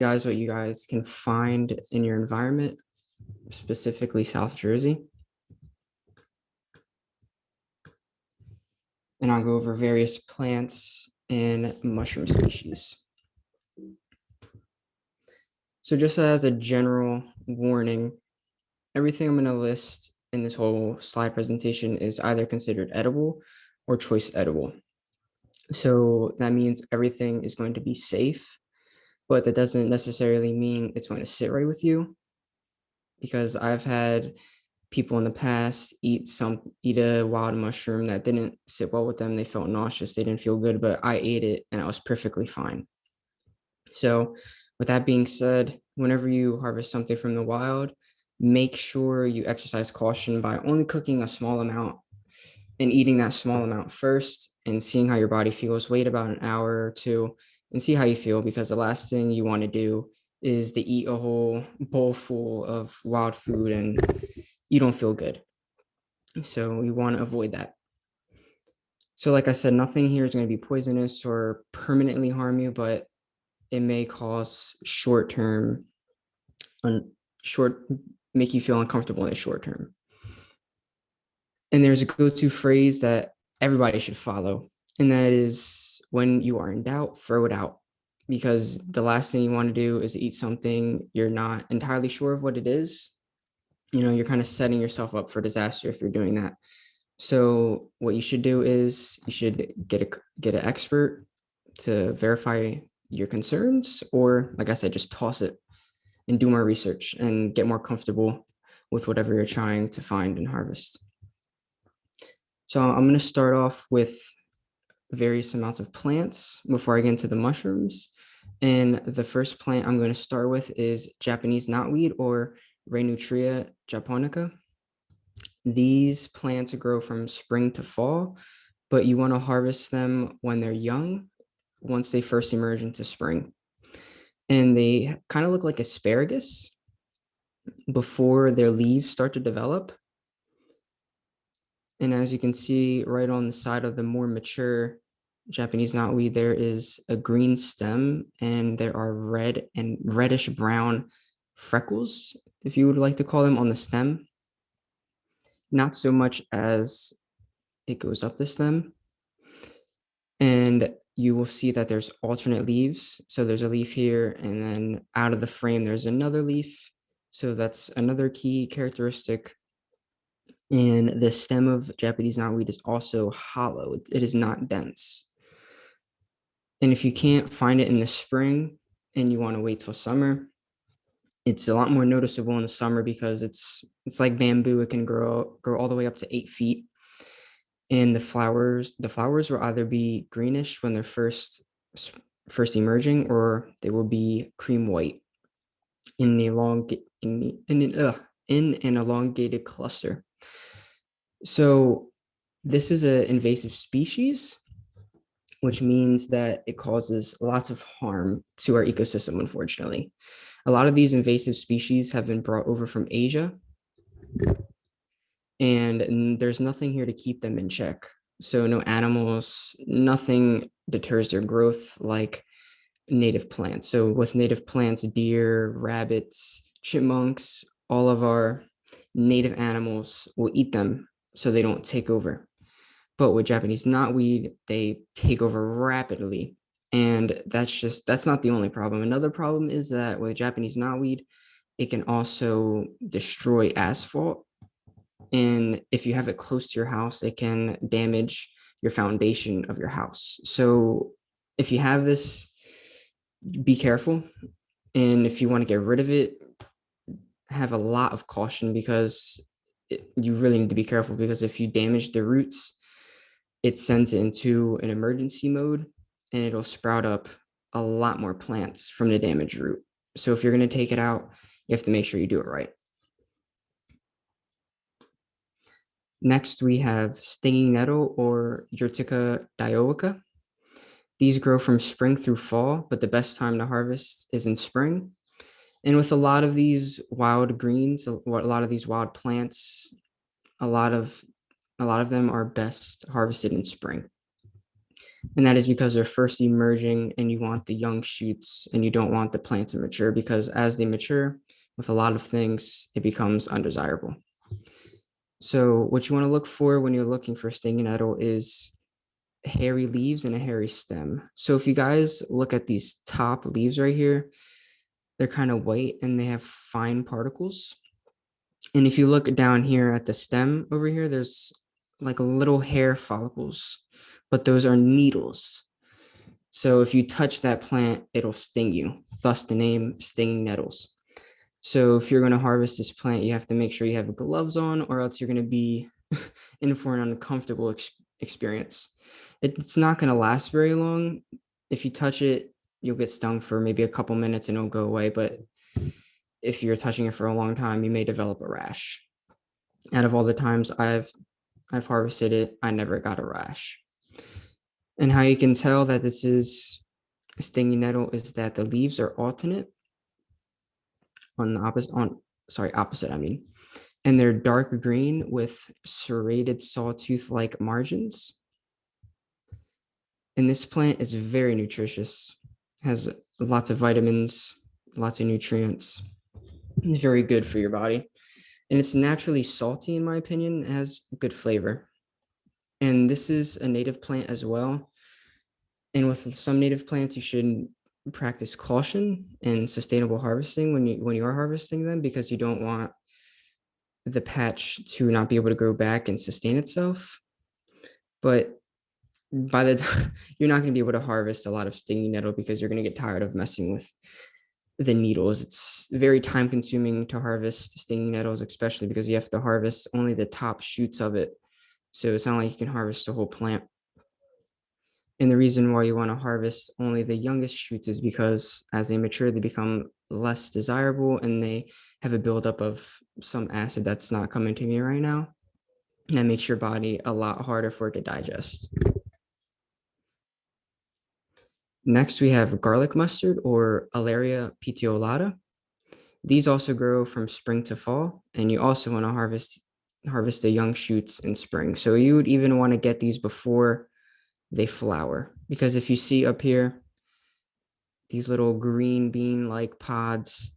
guys what you guys can find in your environment, specifically South Jersey. And I'll go over various plants and mushroom species. So just as a general warning, everything I'm going to list in this whole slide presentation is either considered edible or choice edible. So that means everything is going to be safe, but that doesn't necessarily mean it's going to sit right with you, because I've had people in the past eat a wild mushroom that didn't sit well with them. They felt nauseous, they didn't feel good, but I ate it and I was perfectly fine. So with that being said, whenever you harvest something from the wild, make sure you exercise caution by only cooking a small amount and eating that small amount first and seeing how your body feels. Wait about an hour or two and see how you feel, because the last thing you want to do is to eat a whole bowl full of wild food and you don't feel good. So you want to avoid that. So like I said, nothing here is going to be poisonous or permanently harm you, but it may cause short-term, make you feel uncomfortable in the short term. And there's a go-to phrase that everybody should follow, and that is, when you are in doubt, throw it out. Because the last thing you want to do is eat something you're not entirely sure of what it is. You're kind of setting yourself up for disaster if you're doing that. So what you should do is you should get an expert to verify your concerns, or like I said, just toss it and do more research and get more comfortable with whatever you're trying to find and harvest. So I'm going to start off with various amounts of plants before I get into the mushrooms. And the first plant I'm going to start with is Japanese knotweed, or Reinutria japonica. These plants grow from spring to fall, but you want to harvest them when they're young, once they first emerge into spring. And they kind of look like asparagus before their leaves start to develop. And as you can see right on the side of the more mature Japanese knotweed, there is a green stem and there are red and reddish brown freckles, if you would like to call them, on the stem. Not so much as it goes up the stem. And you will see that there's alternate leaves. So there's a leaf here, and then out of the frame, there's another leaf. So that's another key characteristic. And the stem of Japanese knotweed is also hollow. It is not dense. And if you can't find it in the spring and you want to wait till summer, it's a lot more noticeable in the summer, because it's like bamboo. It can grow all the way up to 8 feet. And the flowers will either be greenish when they're first emerging, or they will be cream white in an elongated cluster. So this is an invasive species, which means that it causes lots of harm to our ecosystem, unfortunately. A lot of these invasive species have been brought over from Asia, and there's nothing here to keep them in check. So no animals, nothing deters their growth like native plants. So with native plants, deer, rabbits, chipmunks, all of our native animals will eat them so they don't take over. But with Japanese knotweed, they take over rapidly. And that's not the only problem. Another problem is that with Japanese knotweed, it can also destroy asphalt. And if you have it close to your house, it can damage your foundation of your house. So if you have this, be careful. And if you want to get rid of it, have a lot of caution, because you really need to be careful, because if you damage the roots, it sends it into an emergency mode and it'll sprout up a lot more plants from the damaged root. So if you're going to take it out, you have to make sure you do it right. Next, we have stinging nettle, or Yertika dioica. These grow from spring through fall, but the best time to harvest is in spring. And with a lot of these wild greens, a lot of these wild plants, a lot of them are best harvested in spring. And that is because they're first emerging and you want the young shoots and you don't want the plant to mature, because as they mature with a lot of things, it becomes undesirable. So what you want to look for when you're looking for stinging nettle is hairy leaves and a hairy stem. So if you guys look at these top leaves right here, they're kind of white and they have fine particles. And if you look down here at the stem over here, there's like a little hair follicles, but those are needles. So if you touch that plant, it'll sting you, thus the name stinging nettles. So if you're going to harvest this plant, you have to make sure you have gloves on, or else you're going to be in for an uncomfortable experience. It's not going to last very long. If you touch it, you'll get stung for maybe a couple minutes and it'll go away. But if you're touching it for a long time, you may develop a rash. Out of all the times I've harvested it, I never got a rash. And how you can tell that this is a stinging nettle is that the leaves are alternate on the opposite, I mean. And they're dark green with serrated sawtooth-like margins. And this plant is very nutritious, has lots of vitamins, lots of nutrients. It's very good for your body. And it's naturally salty, in my opinion. It has good flavor. And this is a native plant as well. And with some native plants, you should practice caution and sustainable harvesting when you are harvesting them, because you don't want the patch to not be able to grow back and sustain itself. But by the time you're not going to be able to harvest a lot of stinging nettle, because you're going to get tired of messing with the needles. It's very time consuming to harvest stinging nettles, especially because you have to harvest only the top shoots of it. So it's not like you can harvest the whole plant. And the reason why you want to harvest only the youngest shoots is because as they mature, they become less desirable and they have a buildup of some acid that's not coming to me right now. And that makes your body a lot harder for it to digest. Next, we have garlic mustard, or Alaria petiolata. These also grow from spring to fall, and you also want to harvest the young shoots in spring. So you would even want to get these before they flower, because if you see up here, these little green bean-like pods,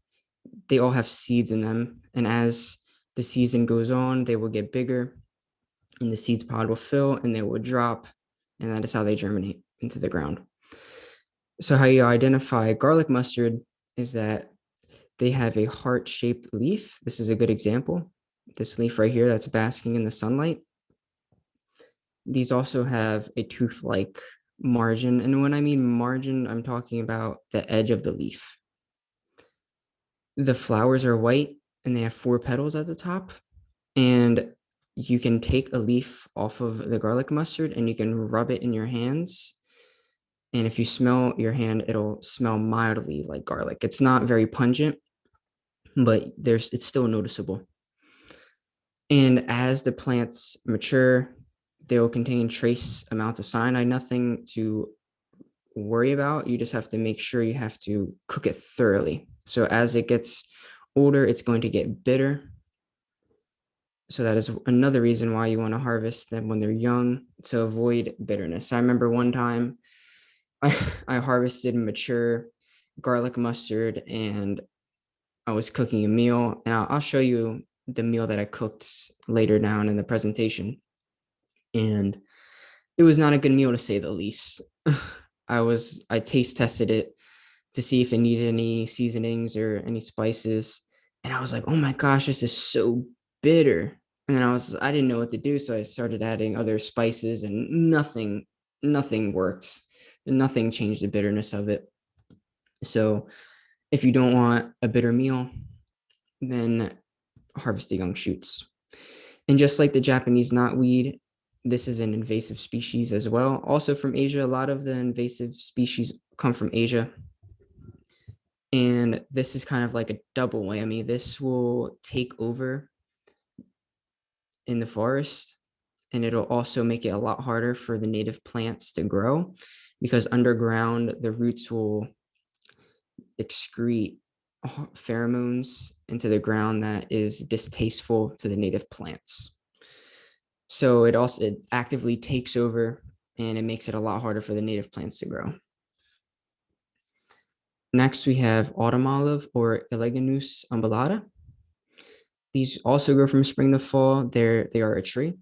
they all have seeds in them. And as the season goes on, they will get bigger and the seeds pod will fill and they will drop. And that is how they germinate into the ground. So how you identify garlic mustard is that they have a heart-shaped leaf. This is a good example. This leaf right here that's basking in the sunlight. These also have a tooth-like margin. And when I mean margin, I'm talking about the edge of the leaf. The flowers are white and they have 4 petals at the top. And you can take a leaf off of the garlic mustard and you can rub it in your hands. And if you smell your hand, it'll smell mildly like garlic. It's not very pungent, but it's still noticeable. And as the plants mature, they will contain trace amounts of cyanide, nothing to worry about. You just have to make sure you have to cook it thoroughly. So as it gets older, it's going to get bitter. So that is another reason why you want to harvest them when they're young, to avoid bitterness. I remember one time I harvested mature garlic mustard and I was cooking a meal. Now I'll show you the meal that I cooked later down in the presentation. And it was not a good meal, to say the least. I taste tested it to see if it needed any seasonings or any spices. And I was like, oh my gosh, this is so bitter. And then I didn't know what to do. So I started adding other spices and nothing worked. Nothing changed the bitterness of it. So if you don't want a bitter meal, then harvest the young shoots. And just like the Japanese knotweed, this is an invasive species as well. Also from Asia, a lot of the invasive species come from Asia. And this is kind of like a double whammy. This will take over in the forest, and it'll also make it a lot harder for the native plants to grow, because underground, the roots will excrete pheromones into the ground that is distasteful to the native plants. So it actively takes over and it makes it a lot harder for the native plants to grow. Next, we have autumn olive or Eleganus ambalada. These also grow from spring to fall. They are a tree,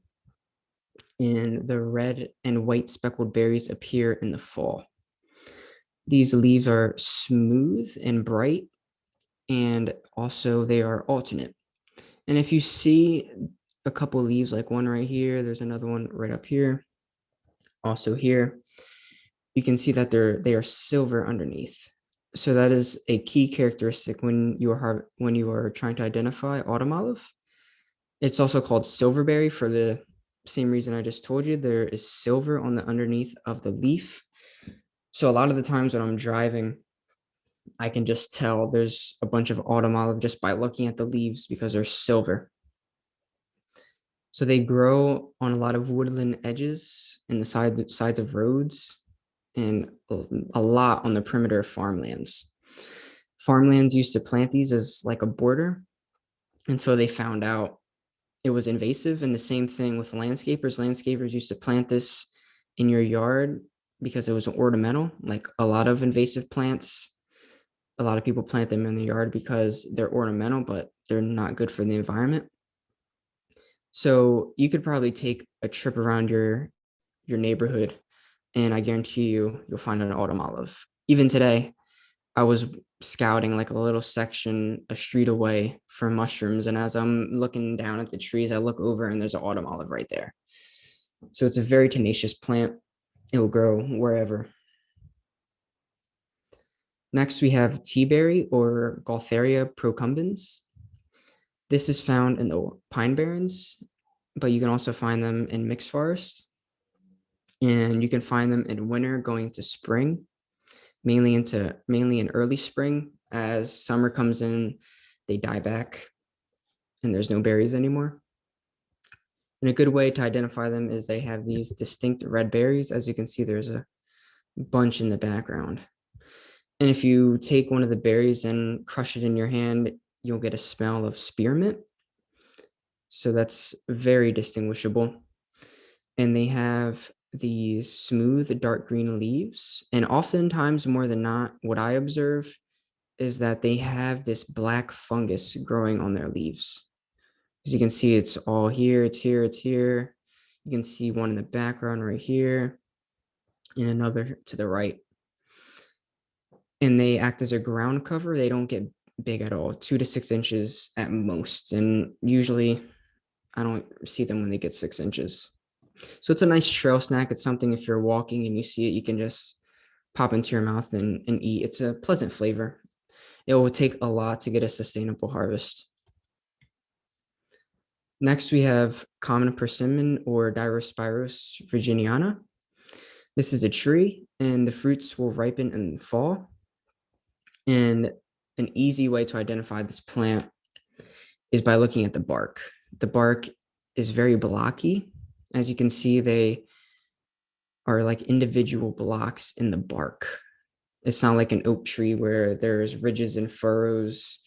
and the red and white speckled berries appear in the fall. These leaves are smooth and bright, and also they are alternate. And if you see a couple leaves, like one right here, there's another one right up here, also here, you can see that they are silver underneath. So that is a key characteristic when you are trying to identify autumn olive. It's also called silverberry for the same reason I just told you. There is silver on the underneath of the leaf. So a lot of the times when I'm driving, I can just tell there's a bunch of autumn olive just by looking at the leaves because they're silver. So they grow on a lot of woodland edges and the sides of roads, and a lot on the perimeter of farmlands. Farmlands used to plant these as like a border, and so they found out it was invasive. And the same thing with landscapers. Landscapers used to plant this in your yard because it was ornamental. Like a lot of invasive plants, a lot of people plant them in the yard because they're ornamental, but they're not good for the environment. So you could probably take a trip around your neighborhood, and I guarantee you'll find an autumn olive. Even today, I was scouting like a little section a street away for mushrooms, and as I'm looking down at the trees, I look over and there's an autumn olive right there. So it's a very tenacious plant. It will grow wherever. Next, we have teaberry or Gaultheria procumbens. This is found in the pine barrens, but you can also find them in mixed forests. And you can find them in winter going to spring, mainly in early spring. As summer comes in, they die back and there's no berries anymore. And a good way to identify them is they have these distinct red berries. As you can see, there's a bunch in the background. And if you take one of the berries and crush it in your hand, you'll get a smell of spearmint. So that's very distinguishable. And they have these smooth dark green leaves. And oftentimes, more than not, what I observe is that they have this black fungus growing on their leaves. As you can see, it's all here, it's here, it's here. You can see one in the background right here and another to the right. And they act as a ground cover. They don't get big at all, 2 to 6 inches at most. And usually I don't see them when they get 6 inches. So it's a nice trail snack. It's something if you're walking and you see it, you can just pop into your mouth and eat. It's a pleasant flavor. It will take a lot to get a sustainable harvest. Next, we have common persimmon or Diospyros virginiana. This is a tree, and the fruits will ripen in the fall. And an easy way to identify this plant is by looking at the bark. The bark is very blocky. As you can see, they are like individual blocks in the bark. It's not like an oak tree where there's ridges and furrows.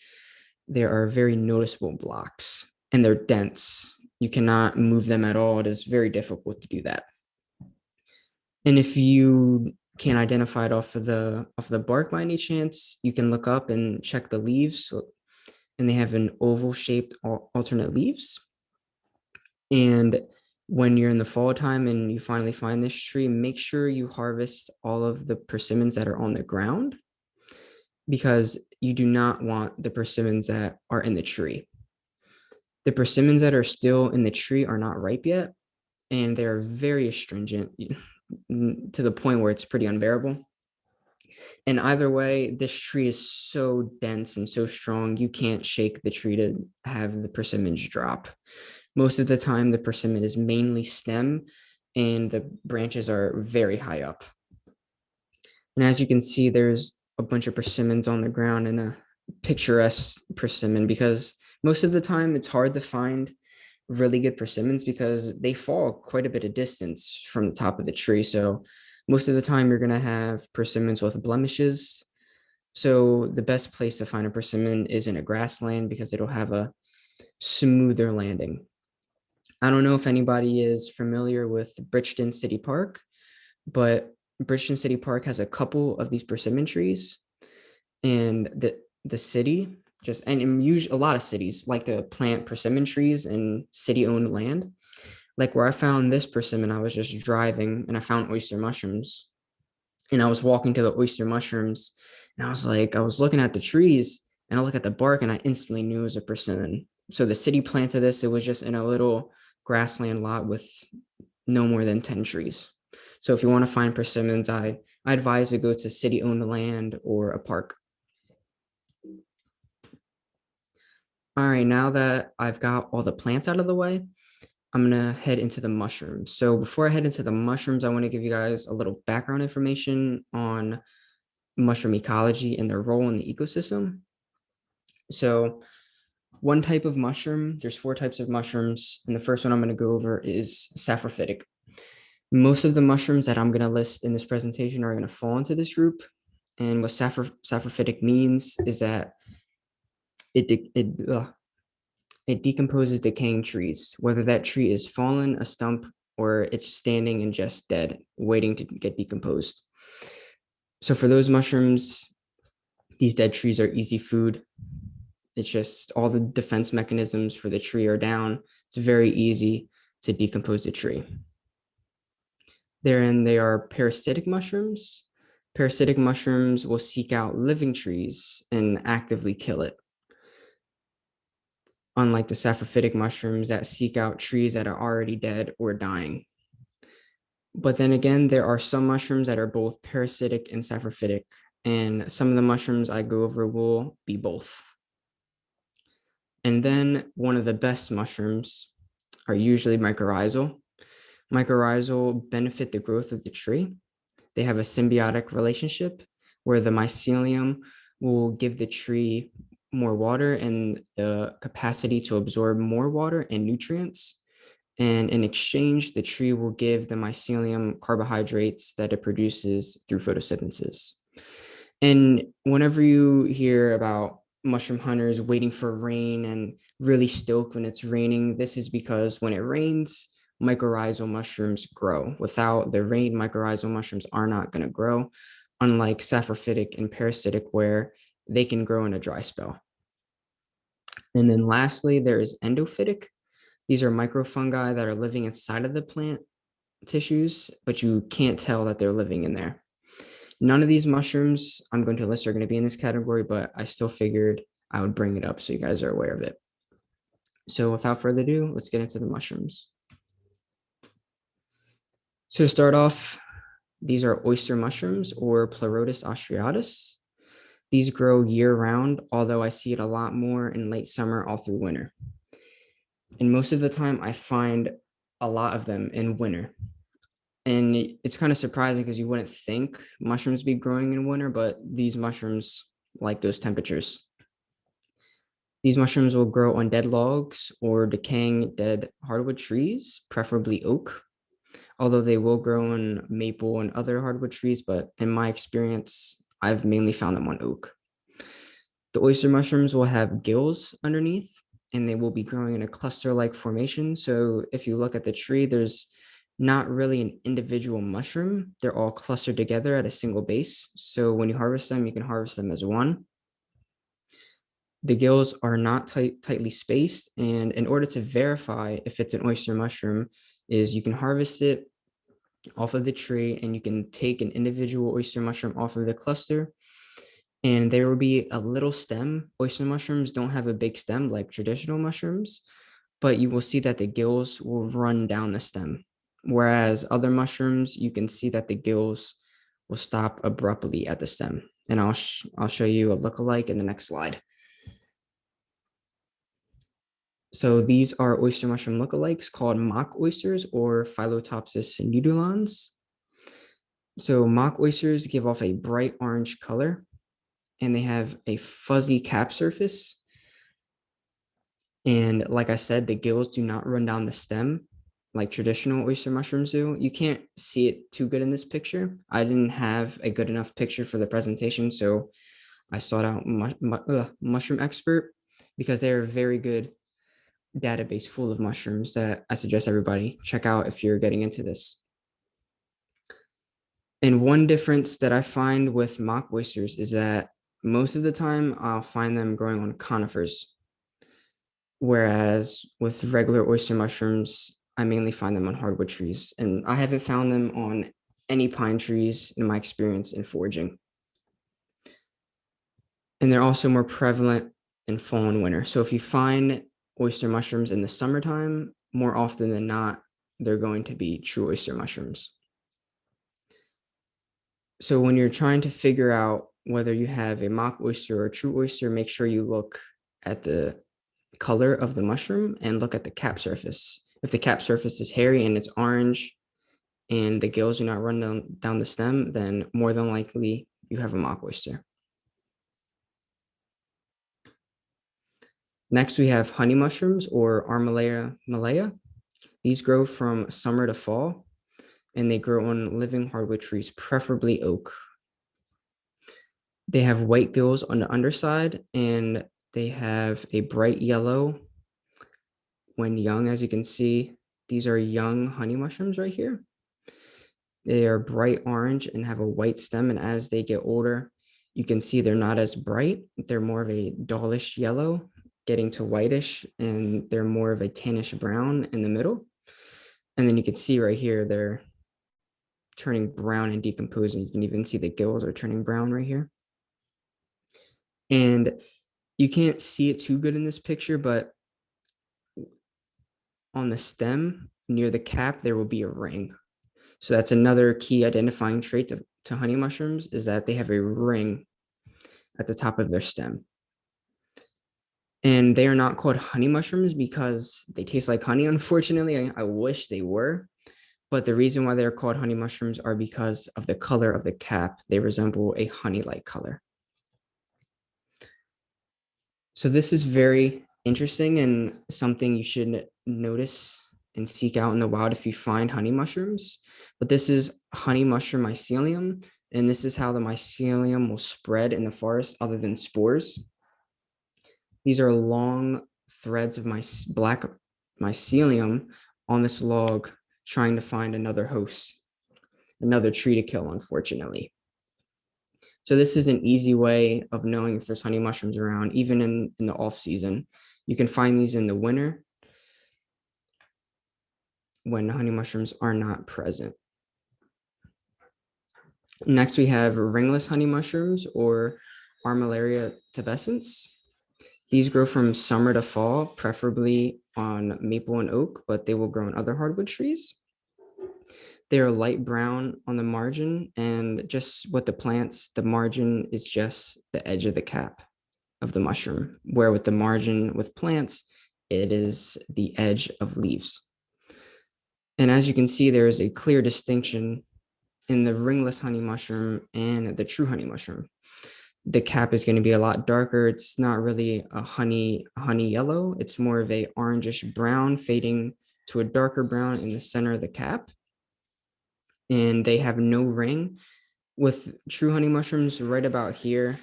There are very noticeable blocks, and they're dense. You cannot move them at all. It is very difficult to do that. And if you can't identify it off of the bark by any chance, you can look up and check the leaves. And they have an oval shaped alternate leaves. And when you're in the fall time and you finally find this tree, make sure you harvest all of the persimmons that are on the ground, because you do not want the persimmons that are in the tree. The persimmons that are still in the tree are not ripe yet, and they're very astringent to the point where it's pretty unbearable. And either way, this tree is so dense and so strong, you can't shake the tree to have the persimmons drop. Most of the time, the persimmon is mainly stem, and the branches are very high up. And as you can see, there's a bunch of persimmons on the ground and a picturesque persimmon, because most of the time it's hard to find really good persimmons because they fall quite a bit of distance from the top of the tree. So most of the time you're going to have persimmons with blemishes. So the best place to find a persimmon is in a grassland because it'll have a smoother landing. I don't know if anybody is familiar with Bridgeton City Park, but Bridgeton City Park has a couple of these persimmon trees, and the city just and usually a lot of cities like to plant persimmon trees in city-owned land. Like where I found this persimmon, I was just driving and I found oyster mushrooms, and I was walking to the oyster mushrooms, and I was looking at the trees, and I look at the bark, and I instantly knew it was a persimmon. So the city planted this. It was just in a little grassland lot with no more than 10 trees. So if you want to find persimmons, I advise to go to city-owned land or a park. All right, now that I've got all the plants out of the way, I'm gonna head into the mushrooms. So before I head into the mushrooms, I want to give you guys a little background information on mushroom ecology and their role in the ecosystem. So one type of mushroom, there's four types of mushrooms, and the first one I'm going to go over is saprophytic. Most of the mushrooms that I'm going to list in this presentation are going to fall into this group. And what saprophytic means is that it decomposes decaying trees, whether that tree is fallen, a stump, or it's standing and just dead, waiting to get decomposed. So for those mushrooms, these dead trees are easy food. It's just all the defense mechanisms for the tree are down. It's very easy to decompose the tree. Therein, they are parasitic mushrooms. Parasitic mushrooms will seek out living trees and actively kill it. Unlike the saprophytic mushrooms that seek out trees that are already dead or dying. But then again, there are some mushrooms that are both parasitic and saprophytic, and some of the mushrooms I go over will be both. And then one of the best mushrooms are usually mycorrhizal. Mycorrhizal benefit the growth of the tree. They have a symbiotic relationship where the mycelium will give the tree more water and the capacity to absorb more water and nutrients. And in exchange, the tree will give the mycelium carbohydrates that it produces through photosynthesis. And whenever you hear about mushroom hunters waiting for rain and really stoked when it's raining, this is because when it rains, mycorrhizal mushrooms grow. Without the rain, mycorrhizal mushrooms are not going to grow, unlike saprophytic and parasitic, where they can grow in a dry spell. And then lastly, there is endophytic. These are microfungi that are living inside of the plant tissues, but you can't tell that they're living in there. None of these mushrooms I'm going to list are going to be in this category, but I still figured I would bring it up so you guys are aware of it. So without further ado, let's get into the mushrooms. So to start off, these are oyster mushrooms or Pleurotus austratus. These grow year round, although I see it a lot more in late summer all through winter. And most of the time I find a lot of them in winter. And it's kind of surprising because you wouldn't think mushrooms be growing in winter, but these mushrooms like those temperatures. These mushrooms will grow on dead logs or decaying dead hardwood trees, preferably oak, although they will grow on maple and other hardwood trees, but in my experience, I've mainly found them on oak. The oyster mushrooms will have gills underneath, and they will be growing in a cluster-like formation. So if you look at the tree, there's not really an individual mushroom. They're all clustered together at a single base. So when you harvest them, you can harvest them as one. The gills are not tightly spaced. And in order to verify if it's an oyster mushroom, is you can harvest it off of the tree and you can take an individual oyster mushroom off of the cluster. And there will be a little stem. Oyster mushrooms don't have a big stem like traditional mushrooms, but you will see that the gills will run down the stem. Whereas other mushrooms, you can see that the gills will stop abruptly at the stem. And I'll show you a lookalike in the next slide. So these are oyster mushroom lookalikes called mock oysters or Phylotopsis nudulans. So mock oysters give off a bright orange color and they have a fuzzy cap surface. And like I said, the gills do not run down the stem like traditional oyster mushrooms do. You can't see it too good in this picture. I didn't have a good enough picture for the presentation, so I sought out Mushroom Expert because they're a very good database full of mushrooms that I suggest everybody check out if you're getting into this. And one difference that I find with mock oysters is that most of the time I'll find them growing on conifers, whereas with regular oyster mushrooms, I mainly find them on hardwood trees. And I haven't found them on any pine trees in my experience in foraging. And they're also more prevalent in fall and winter. So if you find oyster mushrooms in the summertime, more often than not, they're going to be true oyster mushrooms. So when you're trying to figure out whether you have a mock oyster or a true oyster, make sure you look at the color of the mushroom and look at the cap surface. If the cap surface is hairy and it's orange and the gills do not run down the stem, then more than likely you have a mock oyster. Next, we have honey mushrooms or Armillaria malea. These grow from summer to fall, and they grow on living hardwood trees, preferably oak. They have white gills on the underside, and they have a bright yellow when young. As you can see, these are young honey mushrooms right here. They are bright orange and have a white stem, and as they get older, you can see they're not as bright. They're more of a dullish yellow, getting to whitish, and they're more of a tannish brown in the middle. And then you can see right here, they're turning brown and decomposing. You can even see the gills are turning brown right here. And you can't see it too good in this picture, but on the stem near the cap, there will be a ring. So that's another key identifying trait to honey mushrooms, is that they have a ring at the top of their stem. And they are not called honey mushrooms because they taste like honey, unfortunately. I wish they were. But the reason why they're called honey mushrooms are because of the color of the cap. They resemble a honey-like color. So this is very interesting and something you should notice and seek out in the wild if you find honey mushrooms. But this is honey mushroom mycelium, and this is how the mycelium will spread in the forest other than spores. These are long threads of my black mycelium on this log trying to find another host, another tree to kill, unfortunately. So this is an easy way of knowing if there's honey mushrooms around, even in the off season. You can find these in the winter when honey mushrooms are not present. Next, we have ringless honey mushrooms or Armillaria tubescens. These grow from summer to fall, preferably on maple and oak, but they will grow on other hardwood trees. They are light brown on the margin, and just with the plants, the margin is just the edge of the cap of the mushroom, where with the margin with plants, it is the edge of leaves. And as you can see, there is a clear distinction in the ringless honey mushroom and the true honey mushroom. The cap is going to be a lot darker. It's not really a honey yellow. It's more of a orangish brown, fading to a darker brown in the center of the cap. And they have no ring. With true honey mushrooms, right about here,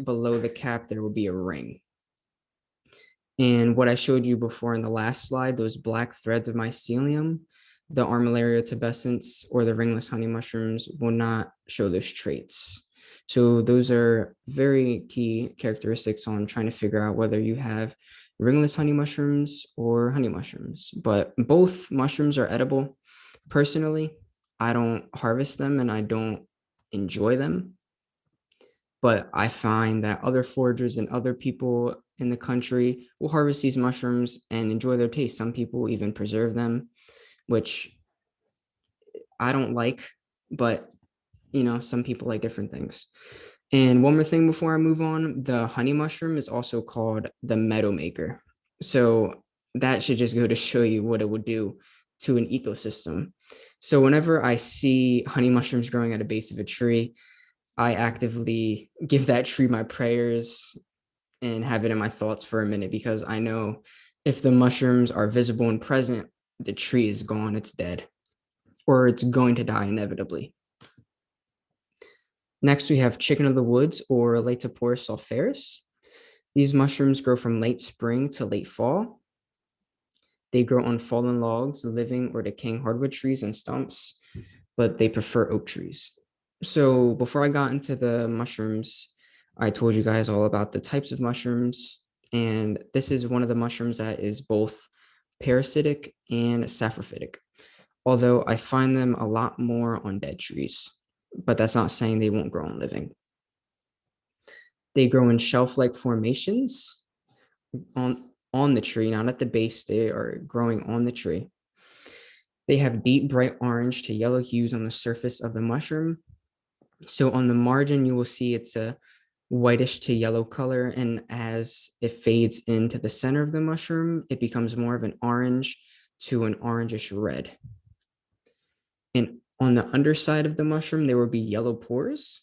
below the cap, there will be a ring. And what I showed you before in the last slide, those black threads of mycelium, the Armillaria tubescens or the ringless honey mushrooms will not show those traits. So those are very key characteristics on trying to figure out whether you have ringless honey mushrooms or honey mushrooms. But both mushrooms are edible. Personally, I don't harvest them and I don't enjoy them. But I find that other foragers and other people in the country will harvest these mushrooms and enjoy their taste. Some people even preserve them, which I don't like, but some people like different things. And one more thing before I move on, the honey mushroom is also called the Meadow Maker. So that should just go to show you what it would do to an ecosystem. So whenever I see honey mushrooms growing at a base of a tree, I actively give that tree my prayers and have it in my thoughts for a minute, because I know if the mushrooms are visible and present, the tree is gone, it's dead, or it's going to die inevitably. Next, we have chicken of the woods or Porous sulfaris. These mushrooms grow from late spring to late fall. They grow on fallen logs, living or decaying hardwood trees and stumps. but they prefer oak trees. So before I got into the mushrooms, I told you guys all about the types of mushrooms. And this is one of the mushrooms that is both parasitic and saprophytic, although I find them a lot more on dead trees, but that's not saying they won't grow on living. They grow in shelf-like formations on the tree, not at the base. They are growing on the tree. They have deep, bright orange to yellow hues on the surface of the mushroom. So on the margin, you will see it's a whitish to yellow color. And as it fades into the center of the mushroom, it becomes more of an orange to an orangish red. And on the underside of the mushroom, there will be yellow pores.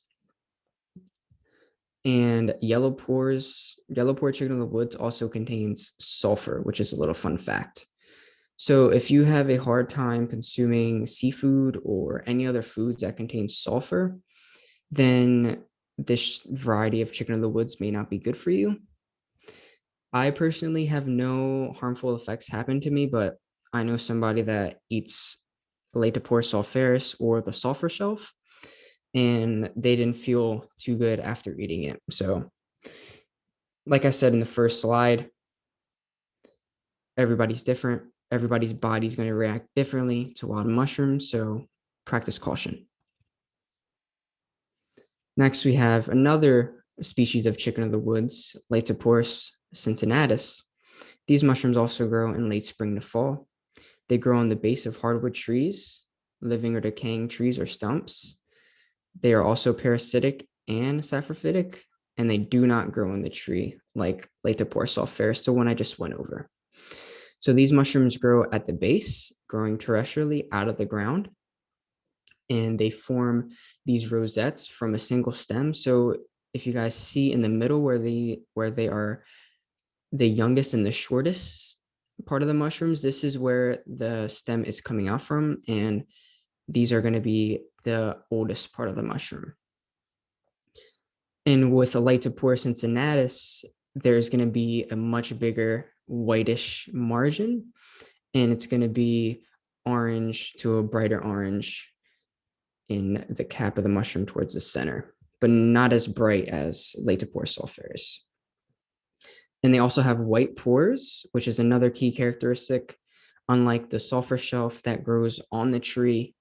And yellow pore chicken of the woods also contains sulfur, which is a little fun fact. So if you have a hard time consuming seafood or any other foods that contain sulfur, then this variety of chicken of the woods may not be good for you. I personally have no harmful effects happen to me, but I know somebody that eats Latipore sulfaris or the sulfur shelf, and they didn't feel too good after eating it. So, like I said in the first slide, everybody's different. Everybody's body's going to react differently to wild mushrooms. So, practice caution. Next, we have another species of chicken of the woods, Latipore cincinnatus. These mushrooms also grow in late spring to fall. They grow on the base of hardwood trees, living or decaying trees or stumps. They are also parasitic and saprophytic, and they do not grow in the tree like Latipore sulfaris, the one I just went over. So these mushrooms grow at the base, growing terrestrially out of the ground, and they form these rosettes from a single stem. So if you guys see in the middle where they are the youngest and the shortest part of the mushrooms, this is where the stem is coming out from, and these are going to be the oldest part of the mushroom. And with a Latipore cincinnatus, there's going to be a much bigger whitish margin, and it's going to be orange to a brighter orange in the cap of the mushroom towards the center, but not as bright as Latipore sulfaris. And they also have white pores, which is another key characteristic. Unlike the sulfur shelf that grows on the tree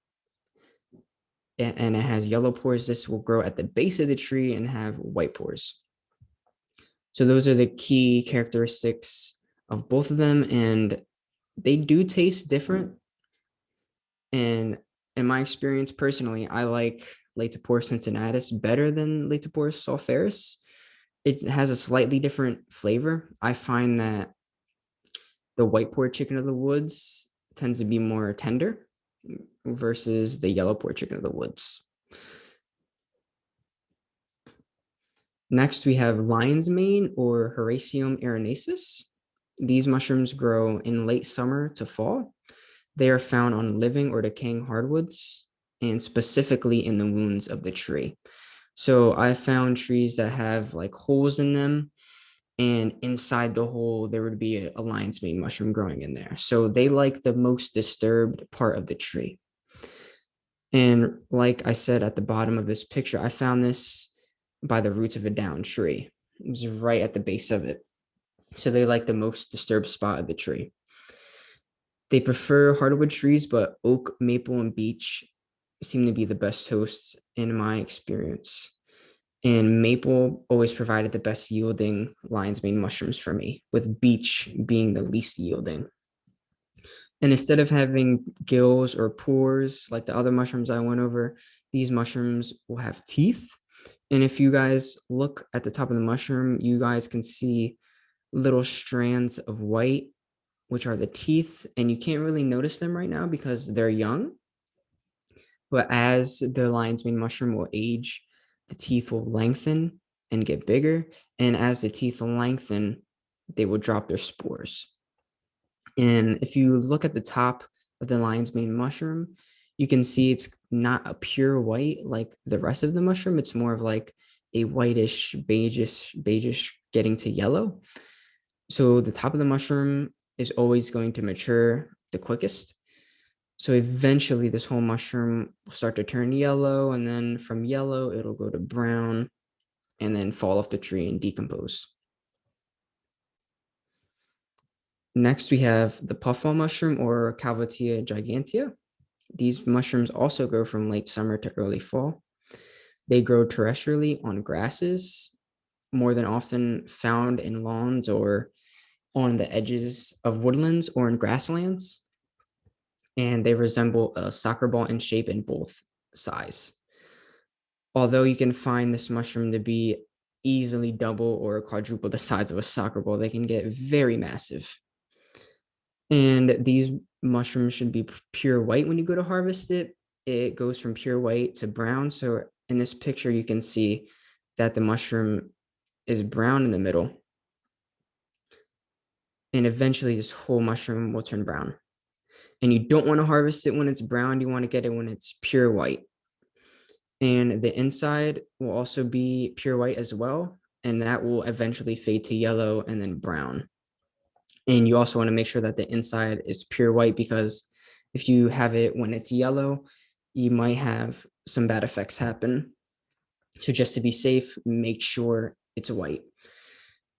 and it has yellow pores, this will grow at the base of the tree and have white pores. So those are the key characteristics of both of them, and they do taste different. And in my experience personally, I like Latipore cincinnatus better than Latipore sulfaris. It has a slightly different flavor. I find that the white port chicken of the woods tends to be more tender versus the yellow port chicken of the woods. Next, we have lion's mane or Horacium ironasis. These mushrooms grow in late summer to fall. They are found on living or decaying hardwoods and specifically in the wounds of the tree. So I found trees that have like holes in them, and inside the hole, there would be a lion's mane mushroom growing in there. So they like the most disturbed part of the tree. And like I said at the bottom of this picture, I found this by the roots of a downed tree. It was right at the base of it. So they like the most disturbed spot of the tree. They prefer hardwood trees, but oak, maple, and beech seem to be the best hosts in my experience. And maple always provided the best yielding lion's mane mushrooms for me, with beech being the least yielding. And instead of having gills or pores like the other mushrooms I went over, these mushrooms will have teeth. And if you guys look at the top of the mushroom, you guys can see little strands of white, which are the teeth. And you can't really notice them right now because they're young. But as the lion's mane mushroom will age, the teeth will lengthen and get bigger. And as the teeth lengthen, they will drop their spores. And if you look at the top of the lion's mane mushroom, you can see it's not a pure white like the rest of the mushroom. It's more of like a whitish, beigeish getting to yellow. So the top of the mushroom is always going to mature the quickest. So eventually this whole mushroom will start to turn yellow, and then from yellow, it'll go to brown and then fall off the tree and decompose. Next, we have the puffball mushroom or Cavatia gigantea. These mushrooms also grow from late summer to early fall. They grow terrestrially on grasses, more than often found in lawns or on the edges of woodlands or in grasslands. And they resemble a soccer ball in shape in both size. Although you can find this mushroom to be easily double or quadruple the size of a soccer ball, they can get very massive. And these mushrooms should be pure white when you go to harvest it. It goes from pure white to brown. So in this picture, you can see that the mushroom is brown in the middle. And eventually this whole mushroom will turn brown. And you don't want to harvest it when it's brown. You want to get it when it's pure white. And the inside will also be pure white as well. And that will eventually fade to yellow and then brown. And you also want to make sure that the inside is pure white, because if you have it when it's yellow, you might have some bad effects happen. So just to be safe, make sure it's white.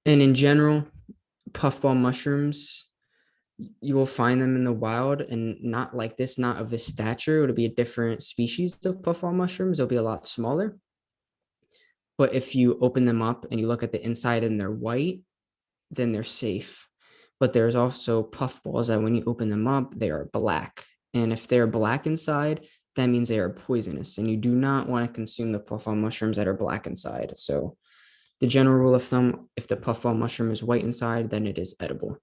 And in general, puffball mushrooms, you will find them in the wild and not like this, not of this stature. It'll be a different species of puffball mushrooms. They'll be a lot smaller. But if you open them up and you look at the inside and they're white, then they're safe. But there's also puffballs that when you open them up, they are black. And if they're black inside, that means they are poisonous. And you do not want to consume the puffball mushrooms that are black inside. So the general rule of thumb, if the puffball mushroom is white inside, then it is edible.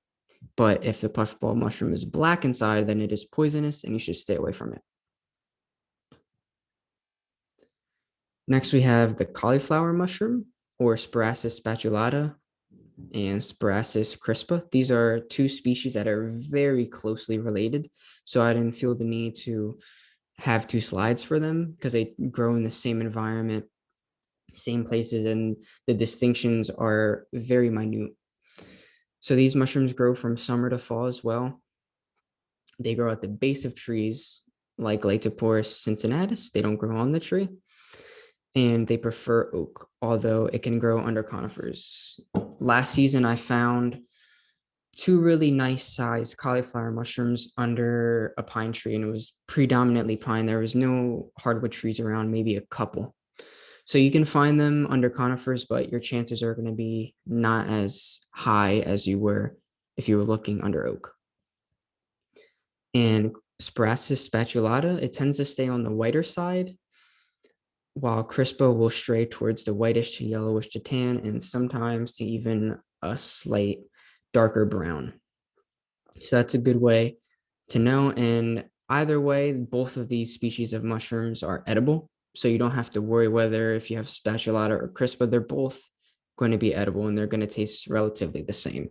But if the puffball mushroom is black inside, then it is poisonous and you should stay away from it. Next, we have the cauliflower mushroom, or Spiraceus spatulata and Spiraceus crispa. These are two species that are very closely related. So I didn't feel the need to have two slides for them because they grow in the same environment, same places, and the distinctions are very minute. So these mushrooms grow from summer to fall as well. They grow at the base of trees like Porous cincinnatus. They don't grow on the tree. And they prefer oak, although it can grow under conifers. Last season, I found two really nice sized cauliflower mushrooms under a pine tree, and it was predominantly pine. There was no hardwood trees around, maybe a couple. So you can find them under conifers, but your chances are going to be not as high as you were if you were looking under oak. And Spiraceus spatulata, it tends to stay on the whiter side, while crispa will stray towards the whitish to yellowish to tan, and sometimes to even a slight darker brown. So that's a good way to know. And either way, both of these species of mushrooms are edible. So you don't have to worry whether if you have spatulata or crispa, they're both going to be edible and they're going to taste relatively the same.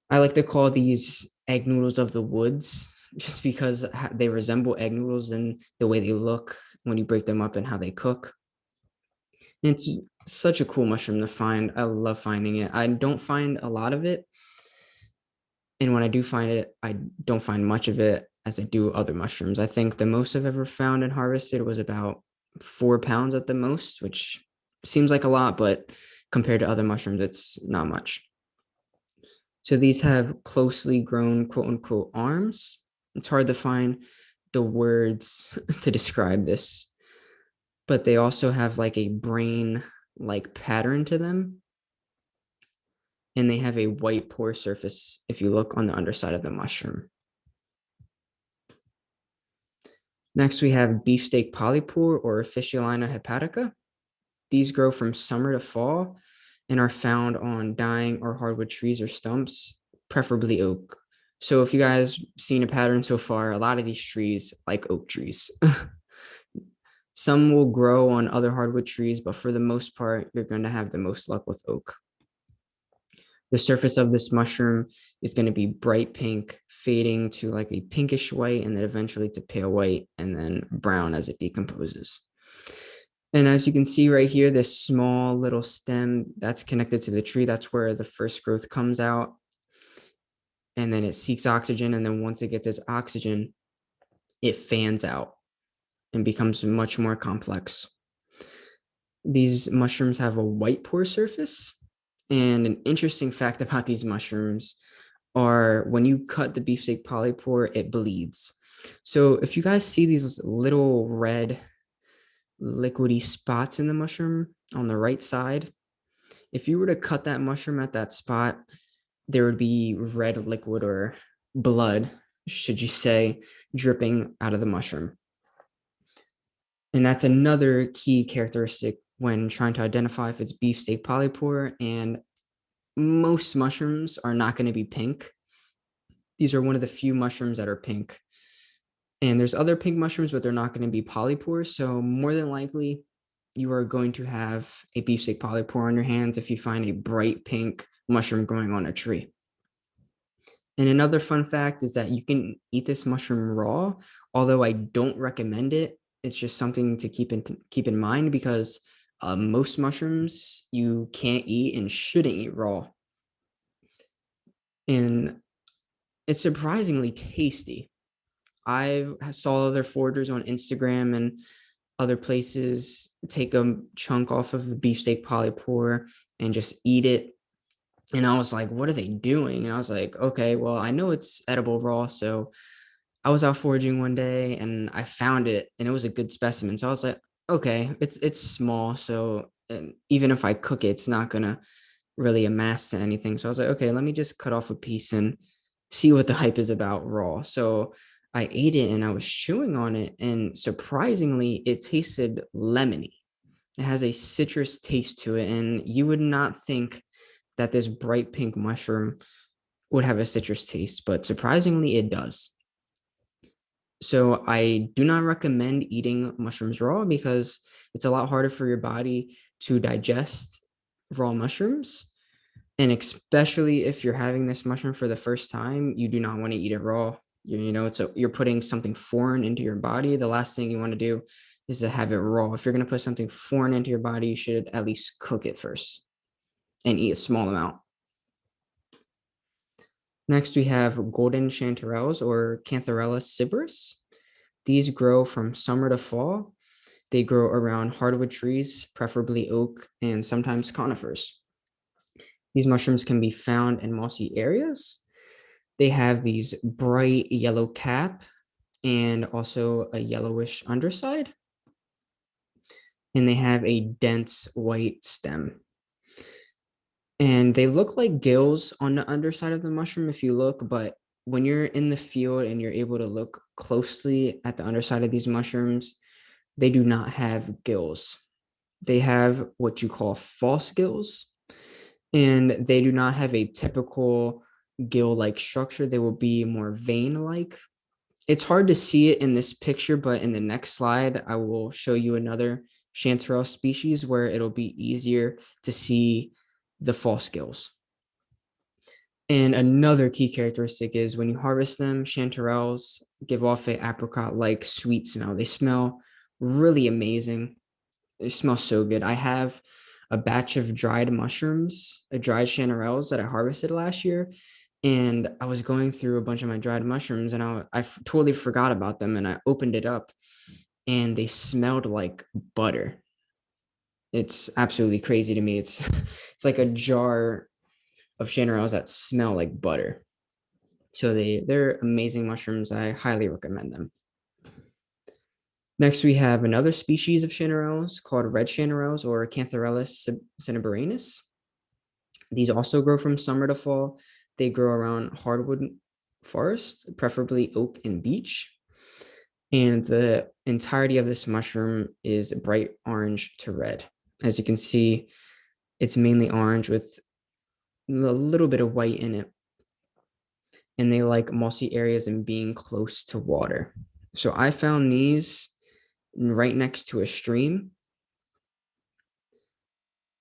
I like to call these egg noodles of the woods just because they resemble egg noodles in the way they look when you break them up and how they cook. And it's such a cool mushroom to find. I love finding it. I don't find a lot of it. And when I do find it, I don't find much of it as I do other mushrooms. I think the most I've ever found and harvested was about 4 pounds at the most, which seems like a lot, but compared to other mushrooms, it's not much. So these have closely grown quote unquote arms. It's hard to find the words to describe this, but they also have like a brain like pattern to them. And they have a white pore surface if you look on the underside of the mushroom. Next, we have Beefsteak Polypore or Officinalia hepatica. These grow from summer to fall and are found on dying or hardwood trees or stumps, preferably oak. So if you guys seen a pattern so far, a lot of these trees like oak trees. Some will grow on other hardwood trees, but for the most part, you're going to have the most luck with oak. The surface of this mushroom is going to be bright pink, fading to like a pinkish white, and then eventually to pale white, and then brown as it decomposes. And as you can see right here, this small little stem that's connected to the tree, that's where the first growth comes out. And then it seeks oxygen. And then once it gets its oxygen, it fans out and becomes much more complex. These mushrooms have a white pore surface. And an interesting fact about these mushrooms are when you cut the beefsteak polypore, it bleeds. So if you guys see these little red liquidy spots in the mushroom on the right side, if you were to cut that mushroom at that spot, there would be red liquid or blood, should you say, dripping out of the mushroom. And that's another key characteristic when trying to identify if it's beefsteak polypore. And most mushrooms are not going to be pink. These are one of the few mushrooms that are pink. And there's other pink mushrooms, but they're not going to be polypore. So more than likely, you are going to have a beefsteak polypore on your hands if you find a bright pink mushroom growing on a tree. And another fun fact is that you can eat this mushroom raw, although I don't recommend it. It's just something to keep in mind because most mushrooms you can't eat and shouldn't eat raw. And it's surprisingly tasty. I saw other foragers on Instagram and other places take a chunk off of the beefsteak polypore and just eat it. And I was like, what are they doing? And I was like, okay, well, I know it's edible raw. So I was out foraging one day and I found it and it was a good specimen. So I was like, okay, it's small. So even if I cook it, it's not gonna really amass to anything. So I was like, okay, let me just cut off a piece and see what the hype is about raw. So I ate it and I was chewing on it, and surprisingly, it tasted lemony. It has a citrus taste to it, and you would not think that this bright pink mushroom would have a citrus taste, but surprisingly, it does. So I do not recommend eating mushrooms raw because it's a lot harder for your body to digest raw mushrooms. And especially if you're having this mushroom for the first time, you do not want to eat it raw. You're putting something foreign into your body. The last thing you want to do is to have it raw. If you're going to put something foreign into your body, you should at least cook it first and eat a small amount. Next, we have golden chanterelles or Cantharellus ciboris. These grow from summer to fall. They grow around hardwood trees, preferably oak and sometimes conifers. These mushrooms can be found in mossy areas. They have these bright yellow cap and also a yellowish underside. And they have a dense white stem. And they look like gills on the underside of the mushroom if you look, but when you're in the field and you're able to look closely at the underside of these mushrooms, they do not have gills. They have what you call false gills, and they do not have a typical gill-like structure. They will be more vein-like. It's hard to see it in this picture, but in the next slide, I will show you another chanterelle species where it'll be easier to see the false gills. And another key characteristic is when you harvest them, chanterelles give off a apricot-like sweet smell. They smell really amazing. They smell so good. I have a batch of dried mushrooms, dried chanterelles that I harvested last year. And I was going through a bunch of my dried mushrooms and I totally forgot about them. And I opened it up and they smelled like butter. It's absolutely crazy to me. It's like a jar of chanterelles that smell like butter. So they're amazing mushrooms. I highly recommend them. Next, we have another species of chanterelles called red chanterelles or Cantharellus cinnabarinus. These also grow from summer to fall. They grow around hardwood forests, preferably oak and beech. And the entirety of this mushroom is bright orange to red. As you can see, it's mainly orange with a little bit of white in it. And they like mossy areas and being close to water. So I found these right next to a stream.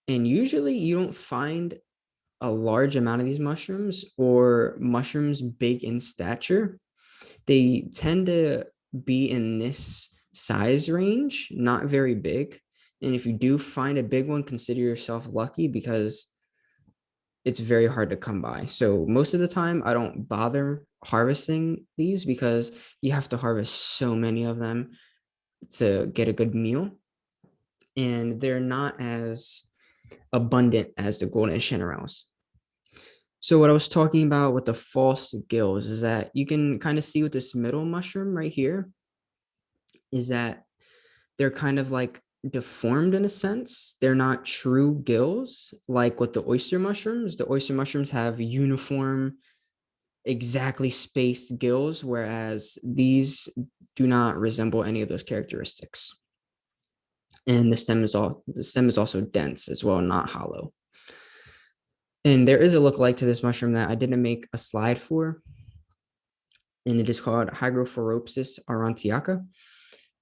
And usually you don't find a large amount of these mushrooms or mushrooms big in stature. They tend to be in this size range, not very big. And if you do find a big one, consider yourself lucky because it's very hard to come by. So most of the time, I don't bother harvesting these because you have to harvest so many of them to get a good meal. And they're not as abundant as the golden chanterelles. So what I was talking about with the false gills is that you can kind of see with this middle mushroom right here is that they're kind of like deformed in a sense. They're not true gills like with the oyster mushrooms. The oyster mushrooms have uniform, exactly spaced gills, whereas these do not resemble any of those characteristics. And the stem is also dense as well, not hollow. And there is a lookalike to this mushroom that I didn't make a slide for, and it is called Hygrophorhopsis aurantiaca.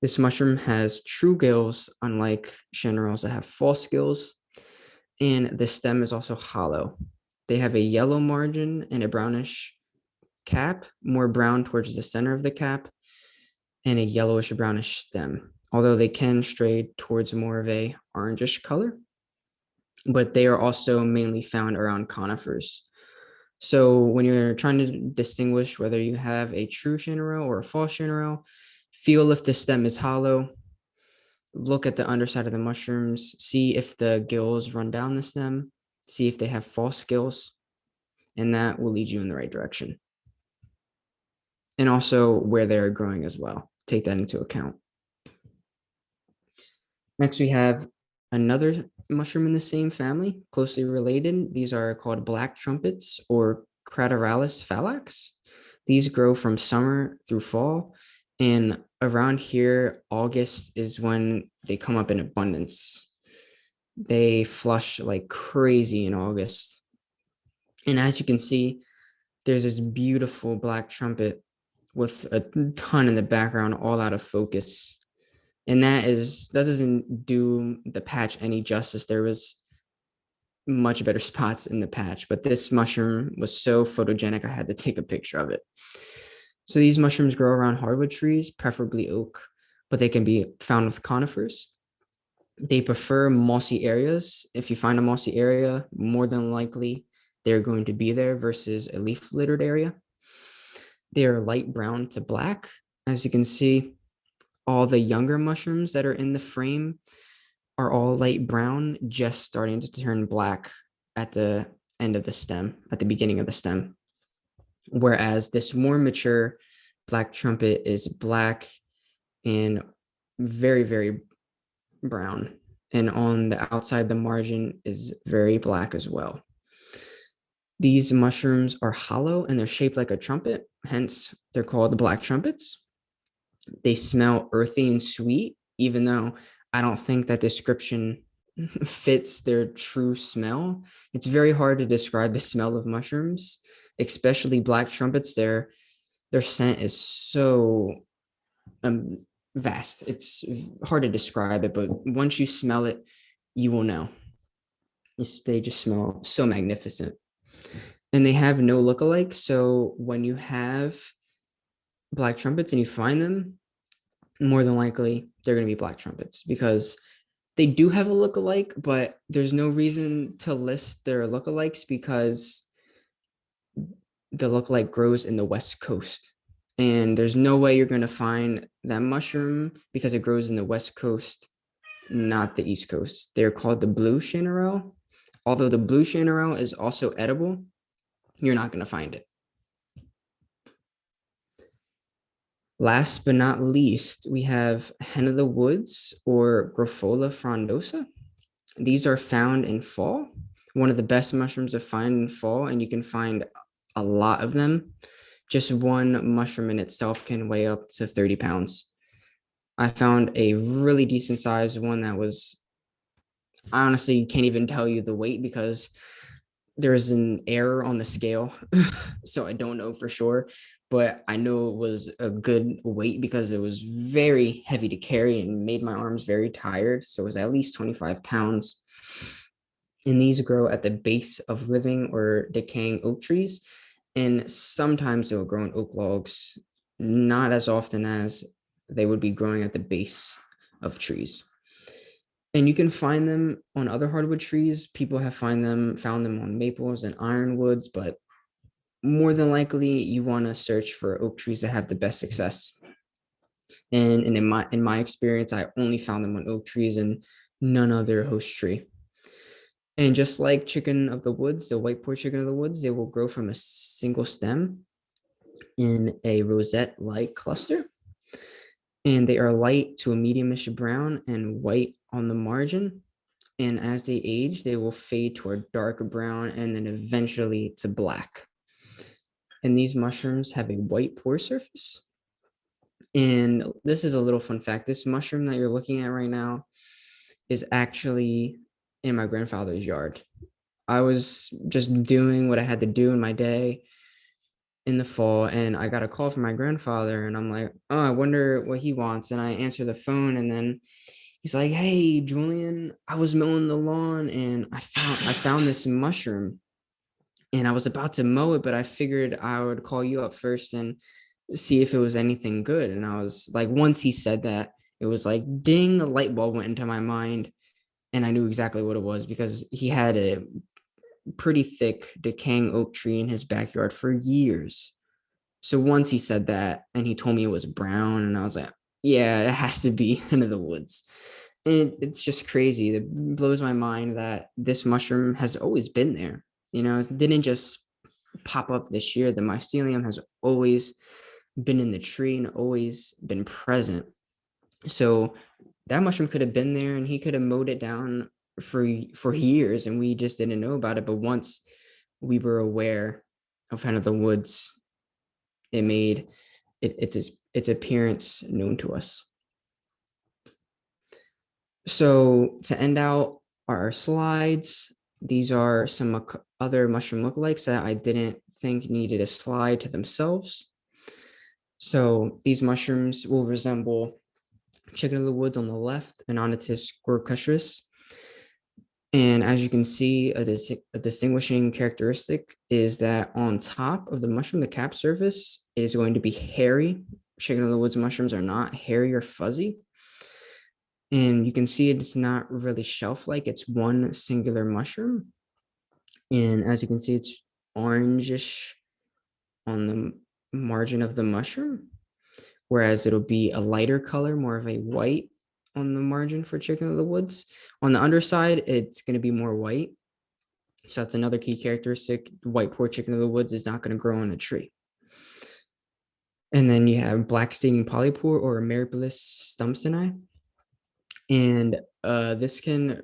This mushroom has true gills, unlike chanterelles that have false gills, and the stem is also hollow. They have a yellow margin and a brownish cap, more brown towards the center of the cap, and a yellowish brownish stem, although they can stray towards more of a orangish color. But they are also mainly found around conifers. So when you're trying to distinguish whether you have a true chanterelle or a false chanterelle, feel if the stem is hollow, look at the underside of the mushrooms, see if the gills run down the stem, see if they have false gills, and that will lead you in the right direction. And also where they're growing as well. Take that into account. Next, we have another mushroom in the same family, closely related. These are called black trumpets or Crateralis phallax. These grow from summer through fall. And around here, August is when they come up in abundance. They flush like crazy in August. And as you can see, there's this beautiful black trumpet with a ton in the background, all out of focus. And that doesn't do the patch any justice. There was much better spots in the patch, but this mushroom was so photogenic, I had to take a picture of it. So these mushrooms grow around hardwood trees, preferably oak, but they can be found with conifers. They prefer mossy areas. If you find a mossy area, more than likely they're going to be there versus a leaf littered area. They are light brown to black. As you can see, all the younger mushrooms that are in the frame are all light brown, just starting to turn black at the end of the stem, at the beginning of the stem. Whereas this more mature black trumpet is black and very, very brown. And on the outside, the margin is very black as well. These mushrooms are hollow and they're shaped like a trumpet, hence they're called the black trumpets. They smell earthy and sweet, even though I don't think that description fits their true smell. It's very hard to describe the smell of mushrooms, especially black trumpets. Their scent is so vast. It's hard to describe it, but once you smell it, you will know. They just smell so magnificent. And they have no lookalike. So when you have black trumpets and you find them, more than likely they're going to be black trumpets because they do have a lookalike, but there's no reason to list their lookalikes because the lookalike grows in the West Coast. And there's no way you're going to find that mushroom because it grows in the West Coast, not the East Coast. They're called the blue chanterelle. Although the blue chanterelle is also edible, you're not going to find it. Last but not least, we have hen of the woods or Graphola frondosa. These are found in fall. One of the best mushrooms to find in fall, and you can find a lot of them. Just one mushroom in itself can weigh up to 30 pounds. I found a really decent sized one that was, I honestly can't even tell you the weight because there's an error on the scale. So I don't know for sure, but I know it was a good weight because it was very heavy to carry and made my arms very tired. So it was at least 25 pounds. And these grow at the base of living or decaying oak trees. And sometimes they'll grow in oak logs, not as often as they would be growing at the base of trees. And you can find them on other hardwood trees. People have found them on maples and ironwoods, but more than likely you want to search for oak trees that have the best success. And in my experience, I only found them on oak trees and none other host tree. And just like chicken of the woods, the white poor chicken of the woods, they will grow from a single stem in a rosette-like cluster. And they are light to a mediumish brown and white on the margin. And as they age, they will fade to a dark brown and then eventually to black. And these mushrooms have a white pore surface. And this is a little fun fact. This mushroom that you're looking at right now is actually in my grandfather's yard. I was just doing what I had to do in my day in the fall, and I got a call from my grandfather, and I'm like, oh, I wonder what he wants. And I answer the phone, and then he's like, hey, Jullian, I was mowing the lawn and I found this mushroom and I was about to mow it, but I figured I would call you up first and see if it was anything good. And I was like, once he said that, it was like ding, a light bulb went into my mind. And I knew exactly what it was because he had a pretty thick decaying oak tree in his backyard for years. So once he said that and he told me it was brown, and I was like, yeah, it has to be into the woods. And it's just crazy. It blows my mind that this mushroom has always been there. It didn't just pop up this year. The mycelium has always been in the tree and always been present. So that mushroom could have been there and he could have mowed it down for years and we just didn't know about it. But once we were aware of kind of the woods, it made its appearance known to us. So to end out our slides, these are some other mushroom lookalikes that I didn't think needed a slide to themselves. So these mushrooms will resemble chicken of the woods on the left, Enonotus squircustrus. And as you can see, a distinguishing characteristic is that on top of the mushroom, the cap surface is going to be hairy. Chicken of the woods mushrooms are not hairy or fuzzy. And you can see it's not really shelf-like. It's one singular mushroom. And as you can see, it's orangish on the margin of the mushroom, whereas it'll be a lighter color, more of a white on the margin for chicken of the woods. On the underside, it's going to be more white. So that's another key characteristic. White poor chicken of the woods is not going to grow on a tree. And then you have black staining polypore or Mirabilis stumpsoni. And this can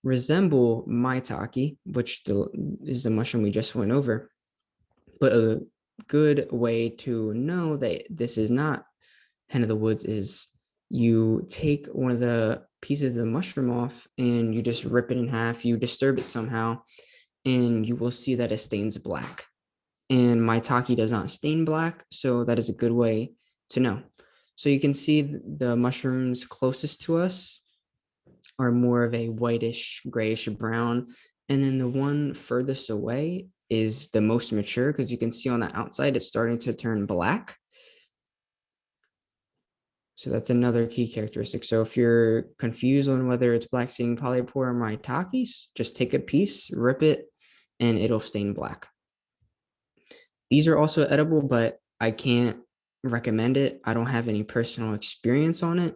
resemble maitake, which is the mushroom we just went over. But a good way to know that this is not hen of the woods is you take one of the pieces of the mushroom off and you just rip it in half, you disturb it somehow, and you will see that it stains black. And maitake does not stain black, so that is a good way to know. So you can see the mushrooms closest to us are more of a whitish, grayish brown. And then the one furthest away is the most mature because you can see on the outside, it's starting to turn black. So that's another key characteristic. So if you're confused on whether it's black staining polypore or maitake, just take a piece, rip it, and it'll stain black. These are also edible, but I can't recommend it. I don't have any personal experience on it.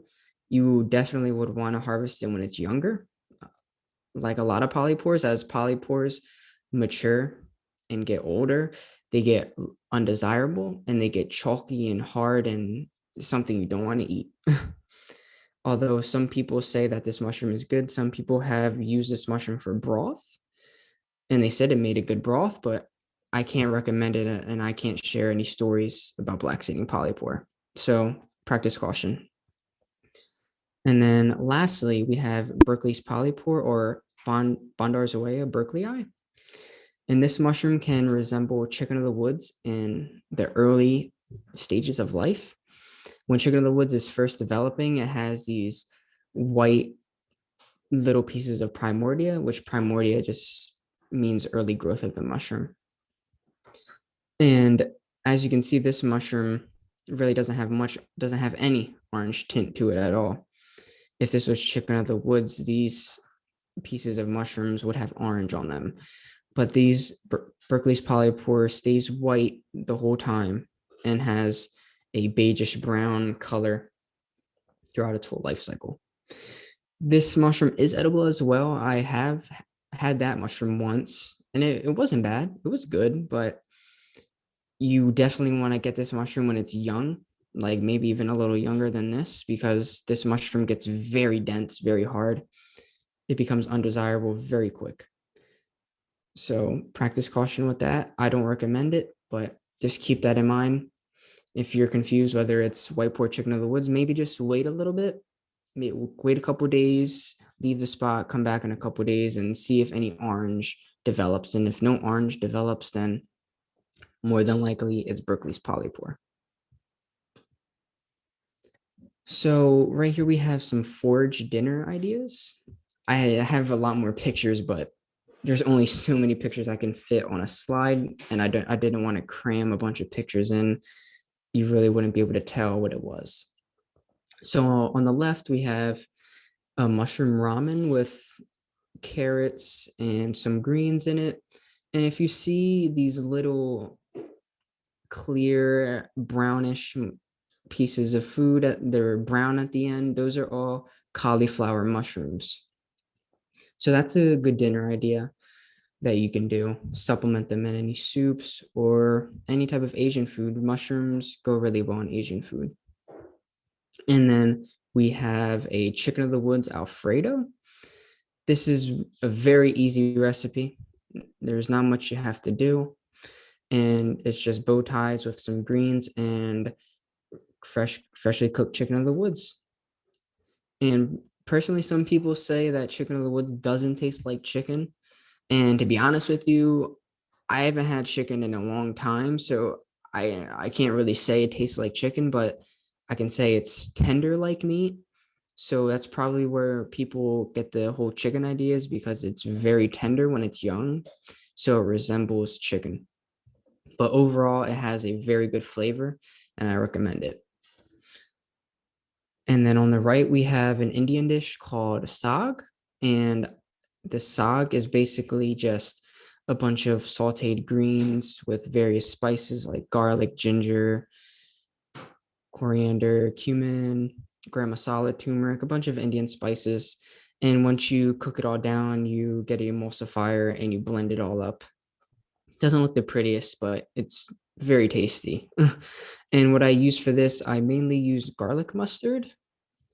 You definitely would want to harvest it when it's younger. Like a lot of polypores, as polypores mature and get older, they get undesirable and they get chalky and hard and something you don't want to eat. Although some people say that this mushroom is good, some people have used this mushroom for broth and they said it made a good broth, but I can't recommend it and I can't share any stories about black staining polypore. So practice caution. And then lastly, we have Berkeley's polypore or Bondarzoea berkeleyi. And this mushroom can resemble chicken of the woods in the early stages of life. When chicken of the woods is first developing, it has these white little pieces of primordia, which primordia just means early growth of the mushroom. And as you can see, this mushroom really doesn't have any orange tint to it at all. if this was chicken of the woods, these pieces of mushrooms would have orange on them. But these Berkeley's polypore stays white the whole time and has a beigeish brown color throughout its whole life cycle. This mushroom is edible as well. I have had that mushroom once and it wasn't bad. It was good, but you definitely want to get this mushroom when it's young, like maybe even a little younger than this, because this mushroom gets very dense, very hard. It becomes undesirable very quick. So practice caution with that. I don't recommend it, but just keep that in mind. If you're confused whether it's white port chicken of the woods, maybe just wait a little bit. Maybe wait a couple days, leave the spot, come back in a couple days, and see if any orange develops. And if no orange develops, then more than likely it's Berkeley's polypore. So right here we have some forage dinner ideas. I have a lot more pictures, but there's only so many pictures I can fit on a slide, and I didn't want to cram a bunch of pictures in. You really wouldn't be able to tell what it was. So on the left we have a mushroom ramen with carrots and some greens in it. And if you see these little clear brownish pieces of food, they're brown at the end, those are all cauliflower mushrooms. So that's a good dinner idea that you can do. Supplement them in any soups or any type of Asian food. Mushrooms go really well in Asian food. And then we have a chicken of the woods Alfredo. This is a very easy recipe. There's not much you have to do. And it's just bow ties with some greens and freshly cooked chicken of the woods. And personally, some people say that chicken of the woods doesn't taste like chicken. And to be honest with you, I haven't had chicken in a long time, so I can't really say it tastes like chicken, but I can say it's tender like meat. So that's probably where people get the whole chicken ideas, because it's very tender when it's young. So it resembles chicken. But overall, it has a very good flavor and I recommend it. And then on the right, we have an Indian dish called saag. And the saag is basically just a bunch of sauteed greens with various spices like garlic, ginger, coriander, cumin, garam masala, turmeric, a bunch of Indian spices. And once you cook it all down, you get an emulsifier and you blend it all up. It doesn't look the prettiest, but it's very tasty. And what I use for this, I mainly use garlic mustard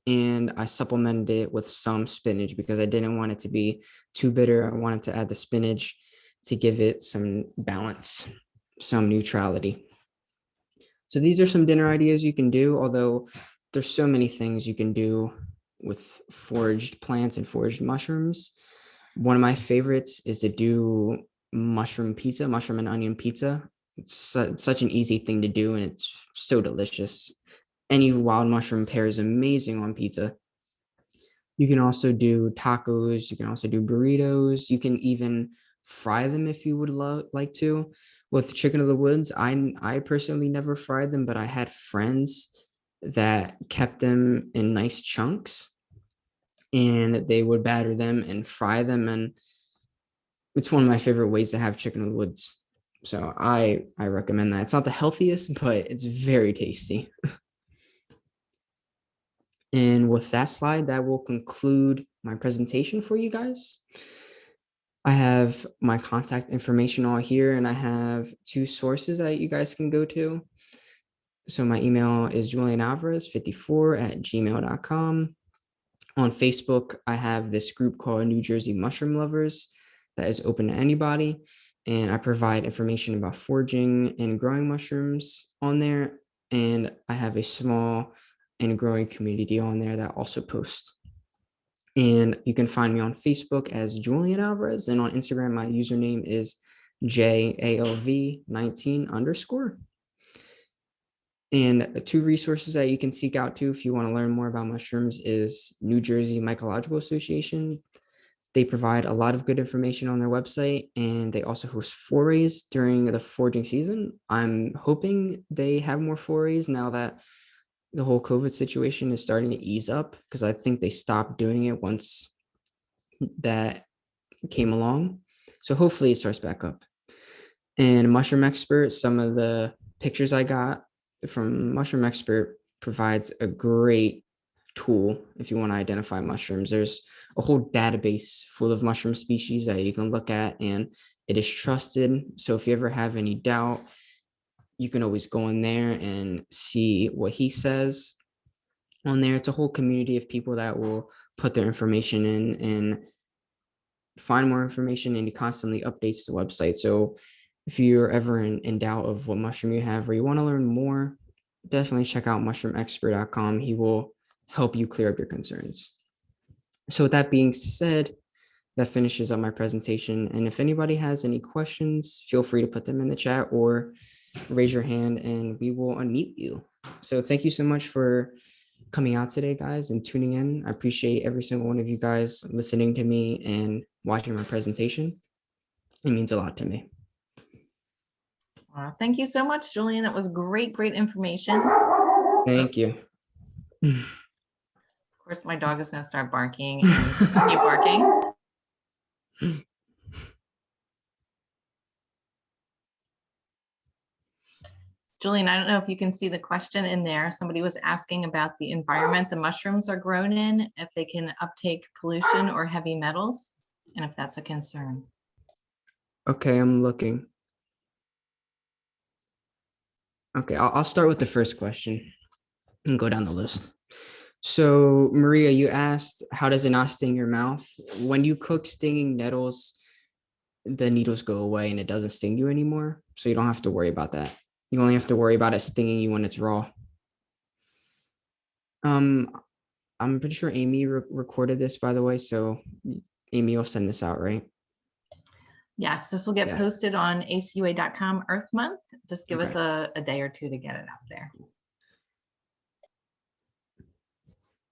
and I supplemented it with some spinach because I didn't want it to be too bitter. I wanted to add the spinach to give it some balance, some neutrality. So these are some dinner ideas you can do, although there's so many things you can do with foraged plants and foraged mushrooms. One of my favorites is to do mushroom pizza, mushroom and onion pizza. It's such an easy thing to do, and it's so delicious. Any wild mushroom pairs amazing on pizza. You can also do tacos. You can also do burritos. You can even fry them if you would like to. With chicken of the woods, I personally never fried them, but I had friends that kept them in nice chunks and they would batter them and fry them. And it's one of my favorite ways to have chicken of the woods. So I recommend that. It's not the healthiest, but it's very tasty. And with that slide, that will conclude my presentation for you guys. I have my contact information all here, and I have two sources that you guys can go to. So my email is Jullian Alvarez 54 at gmail.com. On Facebook, I have this group called New Jersey Mushroom Lovers that is open to anybody. And I provide information about foraging and growing mushrooms on there. And I have a small and growing community on there that also posts. And you can find me on Facebook as Jullian Alvarez. And on Instagram, my username is JALV19_. And two resources that you can seek out to if you want to learn more about mushrooms is New Jersey Mycological Association. They provide a lot of good information on their website, and they also host forays during the foraging season. I'm hoping they have more forays now that the whole COVID situation is starting to ease up, because I think they stopped doing it once that came along. So hopefully it starts back up. And Mushroom Expert, some of the pictures I got from Mushroom Expert provides a great tool if you want to identify mushrooms. There's a whole database full of mushroom species that you can look at, and it is trusted. So if you ever have any doubt, you can always go in there and see what he says on there. It's a whole community of people that will put their information in and find more information, and he constantly updates the website. So if you're ever in doubt of what mushroom you have or you want to learn more, definitely check out mushroomexpert.com. He will help you clear up your concerns. So with that being said, that finishes up my presentation. And if anybody has any questions, feel free to put them in the chat or raise your hand and we will unmute you. So thank you so much for coming out today, guys, and tuning in. I appreciate every single one of you guys listening to me and watching my presentation. It means a lot to me. Thank you so much, Jullian. That was great information. Thank you. Of course, my dog is going to start barking and continue barking. Jullian, I don't know if you can see the question in there. Somebody was asking about the environment the mushrooms are grown in, if they can uptake pollution or heavy metals, and if that's a concern. Okay, I'm looking. Okay, I'll start with the first question and go down the list. So, Maria, you asked, how does it not sting your mouth? When you cook stinging nettles, the needles go away and it doesn't sting you anymore. So you don't have to worry about that. You only have to worry about it stinging you when it's raw. I'm pretty sure Amy recorded this, by the way. So Amy will send this out, right? Yes, this will get posted on ACUA.com Earth Month. Just give us a day or two to get it up there.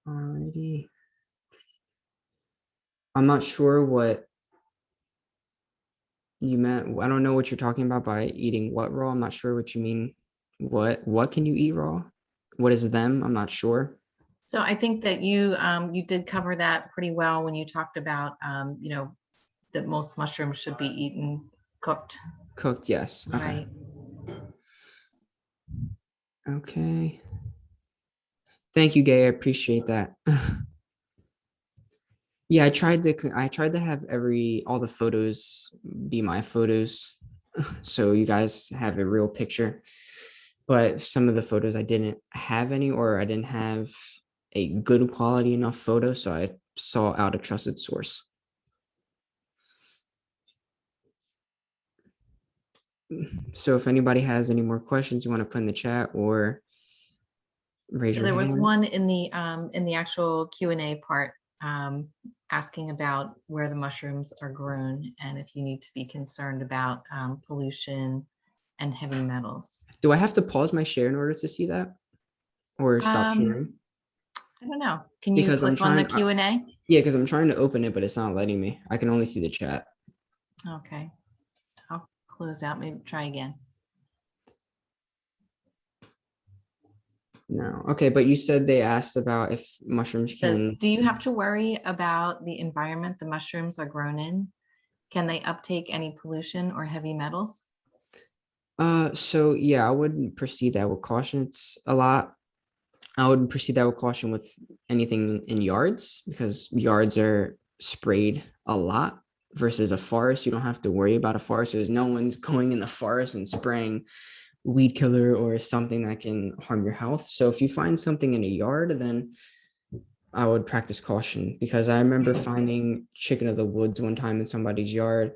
Alrighty. I'm not sure what you meant. I don't know what you're talking about by eating what raw. I'm not sure what you mean. What can you eat raw? What is them? I'm not sure. So I think that you did cover that pretty well when you talked about that most mushrooms should be eaten cooked. Cooked, yes. Okay. Right. Okay. Thank you, Gay. I appreciate that. Yeah, I tried to have all the photos be my photos, so you guys have a real picture. But some of the photos I didn't have any, or I didn't have a good quality enough photo, so I saw out a trusted source. So if anybody has any more questions you want to put in the chat or raise your hand. There was one in the actual Q&A part asking about where the mushrooms are grown and if you need to be concerned about pollution and heavy metals. Do I have to pause my share in order to see that, or stop sharing? I don't know. Can you click on the Q&A? Yeah, because I'm trying to open it, but it's not letting me. I can only see the chat. Okay. I'll close out. Maybe try again. No. Okay, but you said they asked about if mushrooms can. Do you have to worry about the environment the mushrooms are grown in? Can they uptake any pollution or heavy metals? So yeah, I would proceed that with caution. It's a lot. I would proceed that with caution with anything in yards, because yards are sprayed a lot versus a forest. You don't have to worry about a forest. There's no one's going in the forest and spraying weed killer or something that can harm your health. So if you find something in a yard, then I would practice caution, because I remember finding chicken of the woods one time in somebody's yard,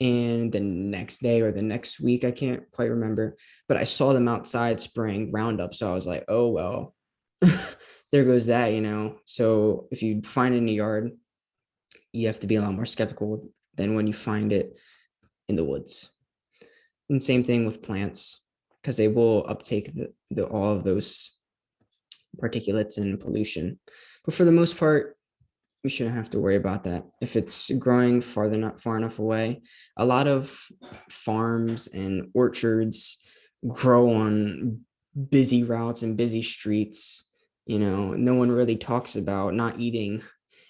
and the next day or the next week, I can't quite remember, but I saw them outside spraying Roundup. So I was like, oh, well, there goes that, So if you find it in a yard, you have to be a lot more skeptical than when you find it in the woods. And same thing with plants, because they will uptake all of those particulates and pollution. But for the most part, we shouldn't have to worry about that. If it's growing far enough away, a lot of farms and orchards grow on busy routes and busy streets. No one really talks about not eating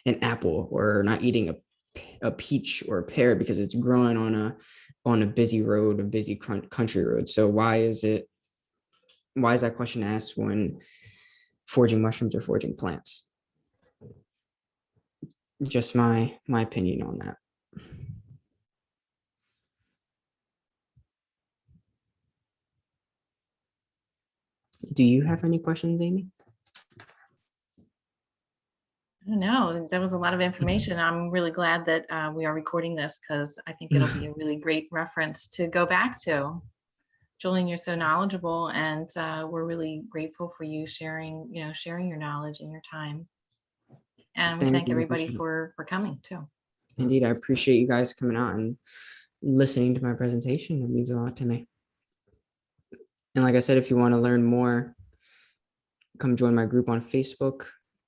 an apple or not eating a peach or a pear because it's growing on a busy road, a busy country road. So why is that question asked when foraging mushrooms or foraging plants? Just my opinion on that. Do you have any questions, Amy? I don't know. That was a lot of information. I'm really glad that we are recording this because I think it'll be a really great reference to go back to. Jullian, you're so knowledgeable, and we're really grateful for you sharing your knowledge and your time. And we thank everybody for coming too. Indeed, I appreciate you guys coming out and listening to my presentation. It means a lot to me. And like I said, if you want to learn more, come join my group on Facebook.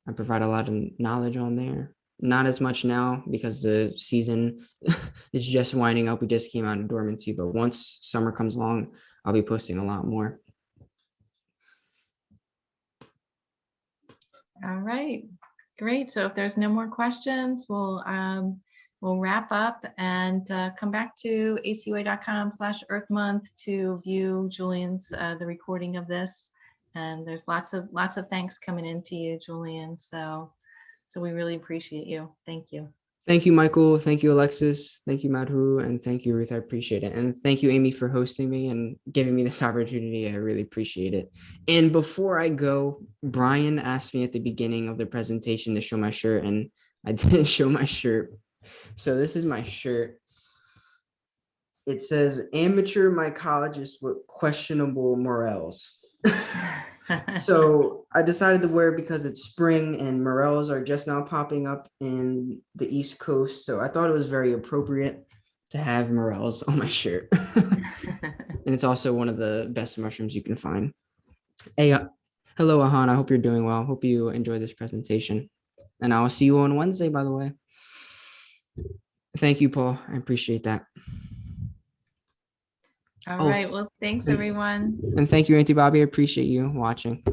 I provide a lot of knowledge on there. Not as much now because the season is just winding up. We just came out of dormancy, but once summer comes along, I'll be posting a lot more. All right, great. So if there's no more questions, we'll wrap up and come back to acua.com/Earth Month to view Jullian's the recording of this. And there's lots of thanks coming into you, Jullian. So we really appreciate you. Thank you. Thank you, Michael. Thank you, Alexis. Thank you, Madhu. And thank you, Ruth. I appreciate it. And thank you, Amy, for hosting me and giving me this opportunity. I really appreciate it. And before I go, Brian asked me at the beginning of the presentation to show my shirt, and I didn't show my shirt. So this is my shirt. It says amateur mycologist with questionable morels. So I decided to wear it because it's spring and morels are just now popping up in the East Coast. So I thought it was very appropriate to have morels on my shirt. And it's also one of the best mushrooms you can find. Hey, hello, Ahan. I hope you're doing well. Hope you enjoy this presentation. And I'll see you on Wednesday, by the way. Thank you, Paul. I appreciate that. All right. Well, thanks, everyone. And thank you, Auntie Bobby. I appreciate you watching.